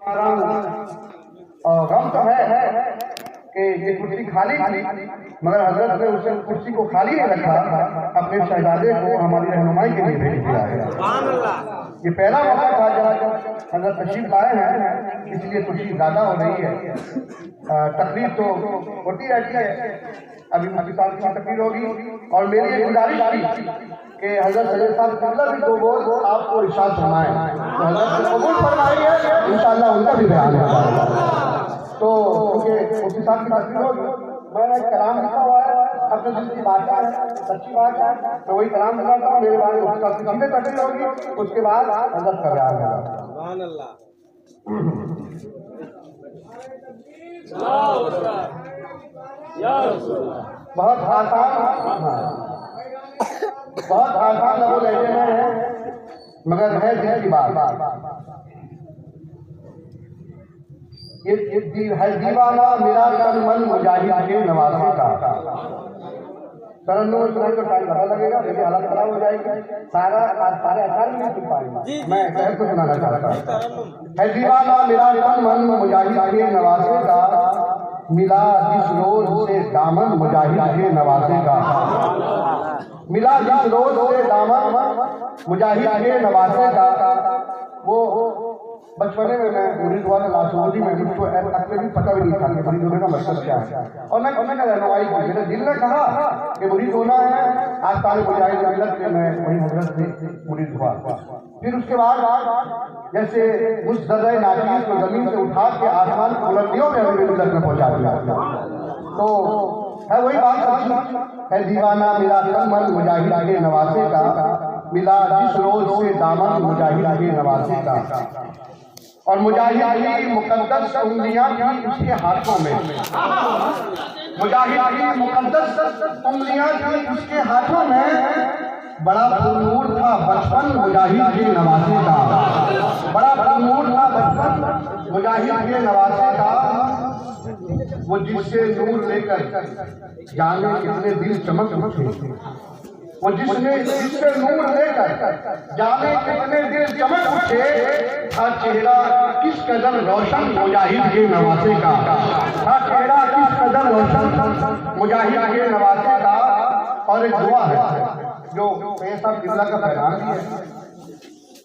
اور غم تو ہے کہ یہ کرسی خالی تھی، مگر حضرت نے اس کرسی کو خالی نہیں رکھا، اپنے شہزادے کو ہماری رہنمائی کے لیے بھیج دیا ہے۔ یہ پہلا موقع تھا جب حضرت تشریف لائے ہیں، اس لیے خوشی زیادہ ہو رہی ہے۔ تقریر تو ہوتی رہتی ہے، ابھی مفتی صاحب کی تقریر ہوگی، اور میری ایک گزارش تھی کہ حضرت سید صاحب قبلہ بھی دو بول آپ کو ارشاد فرمائیں، تو حضرت نے قبول فرمائی ہے، انشاءاللہ ان کا بھی بیان ہوگا۔ تو کیونکہ مفتی صاحب کی تقریر ہوگی، میں نے کلام لکھا ہوا ہے، اپنے دل کی بات ہے، سچی بات ہے، میں وہی کلام لکھاتا ہوں، میرے بعد مفتی صاحب کی سیدھے تقریر ہوگی، اس کے بعد حضرت کا بیان ہوگا۔ سبحان اللہ۔ بہت آسان لوگ لہجے میں ہیں، مگر ہے دل کی بات۔ یہ ہے دیوانہ میرا تن من مجاہد کے نوازے کا۔ ترنم سنائے تو ٹائم زیادہ لگے گا، میری حالت خراب ہو جائے گی، سارے اثار نہیں سن پائیں گے، میں کہہ کو سنانا چاہتا ہوں۔ ہے دیوانہ میرا تن من مجاہد کے نوازے کا، ملا جس روز سے دامن مجاہد کے نوازے کا، ملا جس روز سے دامن مجاہد کے نوازے کا۔ وہ بچپنے میں مرید ہوا تھا لاشوردی میں، مجھ کو اپنے بھی پتہ بھی نہیں تھا کہ مرید ہونے کا مقصد کیا ہے، اور میں رہنمائی کی، میرے دل نے کہا کہ مرید ہونا ہے، آج تارے مجاہد ملت کے میں وہی حضرت سے مرید ہوا۔ پھر اس کے بعد جیسے اس ذرہ ناچیز کو زمین سے اٹھا کے آسمان کی بلندیوں میں ہمیں ملت میں پہنچا دیا، تو ہے وہی بات ہے دیوانہ میرا تن من مجاہد کے نوازے کا، ملا جس روز سے دامن مجاہد کے نوازے کا۔ اور مجاہد کی مقدس انگلیاں تھیں اس کے ہاتھوں میں، مجاہد کی مقدس انگلیاں تھیں اس کے ہاتھوں میں، بڑا پرنور تھا بچپن مجاہد کے نوازے کا، بڑا پرنور تھا بچپن مجاہد کے نوازے کا۔ وہ جس سے نور لے کر جانے کتنے دل چمک اٹھے، وہ جس سے نور لے کر جانے کتنے دل چمک اٹھے، تھا چہرہ کس قدر روشن مجاہد کے نوازے کا، تھا چہرہ کس قدر روشن مجاہد کے نوازے کا۔ اور ایک دعا ہے جو سید صاحب قبلہ کا پیغام بھی ہے۔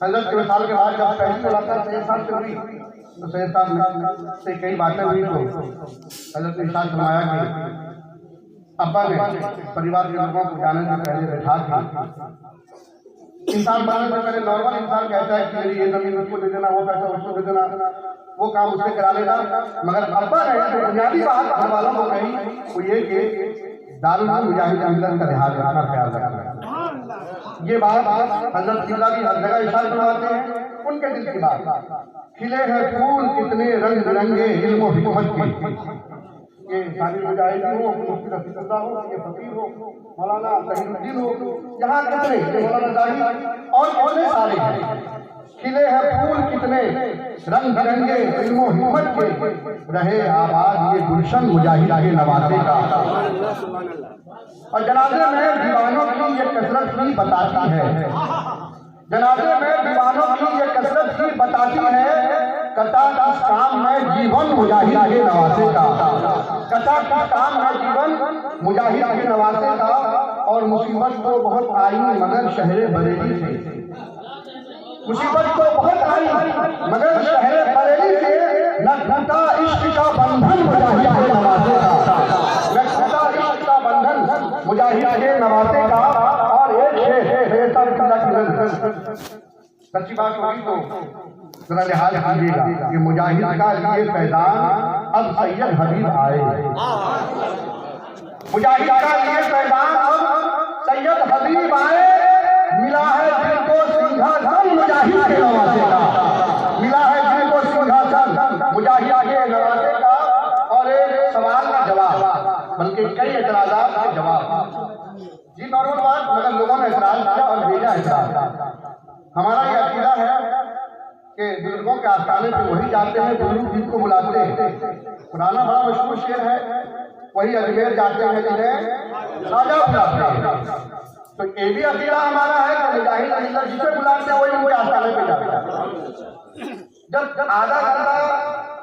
حضرت کے وصال کے بعد جب پہلی ملاقات سید صاحب سے ہوئی تو سید صاحب سے کئی باتیں ہوئی، تو حضرت نے ارشاد فرمایا کہ ابا نے پریوار کے لوگوں کو جانے سے پہلے بٹھا کے، انسان بننے سے پہلے نارمل انسان کہتا ہے کہ میری یہ زمین اس کو دے دینا، وہ پیسہ اس کو دے دینا، وہ کام اس سے کرا لینا، مگر ابا نے جو بنیادی بات گھر والوں کو کہی وہ یہ کہ دارالعلوم مجاہد ملت کا لحاظ رکھنا، خیال رکھنا۔ یہ بات حضرت قبلہ کی ہر جگہ ارشاد فرماتے ہیں، ان کے دل کی بات۔ کھلے ہیں پھول کتنے رنگ برنگے علم و حکمت کے، یہ ثانی مجاہدی ہو، مفتی رفیق اللہ ہو، یہ فقیر ہو، مولانا طاہر الدین ہو، یہاں کتنے مولانا ظاہر اور کتنے سارے ہیں۔ کھلے ہیں پھول کتنے رنگ برنگے علم و حکمت کے، رہے آباد یہ گلشن مجاہد کے نوازے کا۔ اور جنازے میں دیوانوں کی یہ کثرت ہی بتاتی ہے، جنازے میں دیوانوں کی یہ کثرت ہی بتاتی ہے، کتا کس کام میں جیون مجاہد کے نوازے کا، کتا کس کام میں جیون مجاہد کے نوازے کا۔ اور مصیبت تو بہت آئی مگر شہر بریلی سے، مصیبت تو بہت آئی مگر شہر بریلی سے، نہ ٹوٹا عشق کا بندھن مجاہد کے نوازے کا، نہ ٹوٹا عشق کا بندھن مجاہد کے نوازے کا۔ اور ایک سچی بات ہوگی تو ذرا لحاظ کیجیے گا کہ مجاہد کا یہ پیغام اب سید حبیب آئے، مجاہد کا یہ پیغام اب سید حبیب آئے، ملا ہے دل کو سنگھاسن مجاہد کے نوازے کا، ملا ہے دل کو سنگھاسن مجاہد کے نوازے کا۔ اور ایک سوال کا جواب، بلکہ کئی اعتراضات کے جواب۔ جی نارمل بات، مگر لوگوں نے اعتراض کیا اور بھیجا اعتراض۔ ہمارا یہ عقیدہ ہے کہ بزرگوں کے آستانے پہ وہی جاتے ہیں جو جن کو بلاتے ہیں۔ پرانا بڑا مشہور شعر ہے، وہی اجمیر جاتے ہیں جنہیں خواجہ بلاتے ہیں۔ تو یہ بھی عقیدہ ہمارا ہے کہ مجاہد جسے بلاتے ہیں وہی ان کے آستانے پہ جاتے ہیں۔ جب آدھا گھنٹہ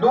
2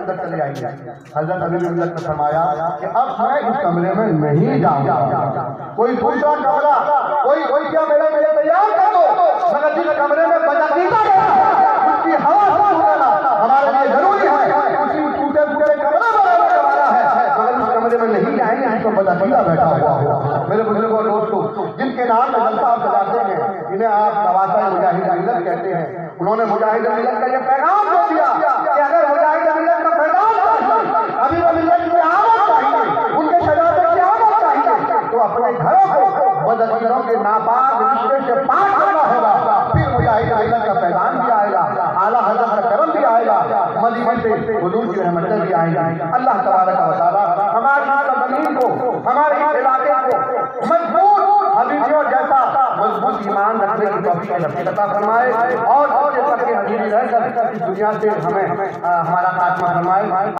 اندر چلے آئیے. حضرت ابھی ملت نے فرمایا کہ اب میں اس کمرے میں نہیں جاؤں گا, کوئی دوسرا کمرہ کوئی کیا میرے تیار کر دو, مگر جس کمرے میں بجا اس کی ہوا ہمارے لیے ضروری ہے. اسی ٹوٹے پھوٹے کمرے میں کمرے میں نہیں جائیں گے, ہم کو بدعقیدہ بیٹھا ہوا ہو. میرے بزرگوں اور دوستوں, جن کے نام میں جلسہ آپ سجاتے ہیں, جنہیں آپ نواسہ مجاہد ملت کہتے ہیں, انہوں نے مجاہد ملت کا یہ پیغام دے دیا کہ اگر مجاہد ملت کا پیغام چاہیے, ابھی وہ ملت کی آمد چاہیے, ان کے شجاعت کی آمد چاہیے, تو اپنے گھروں کو بدعقیدوں کے ناپاک رشتے سے پاک کرنا ہوگا. پھر مجاہد ملت کا پیغام بھی آئے گا, اعلیٰ حضرت کا کرم بھی آئے گا, مدینے سے حضور کی رحمتیں بھی آئیں گی. اللہ تبارک و تعالیٰ ہماری زمین کو, ہمارے علاقے کو مضبوط حدیثوں جیسا مضبوط ایمان رکھنے کی توفیق عطا فرمائے, اور حدیث رہ کر اس دنیا سے ہمیں ہمارا خاتمہ فرمائے.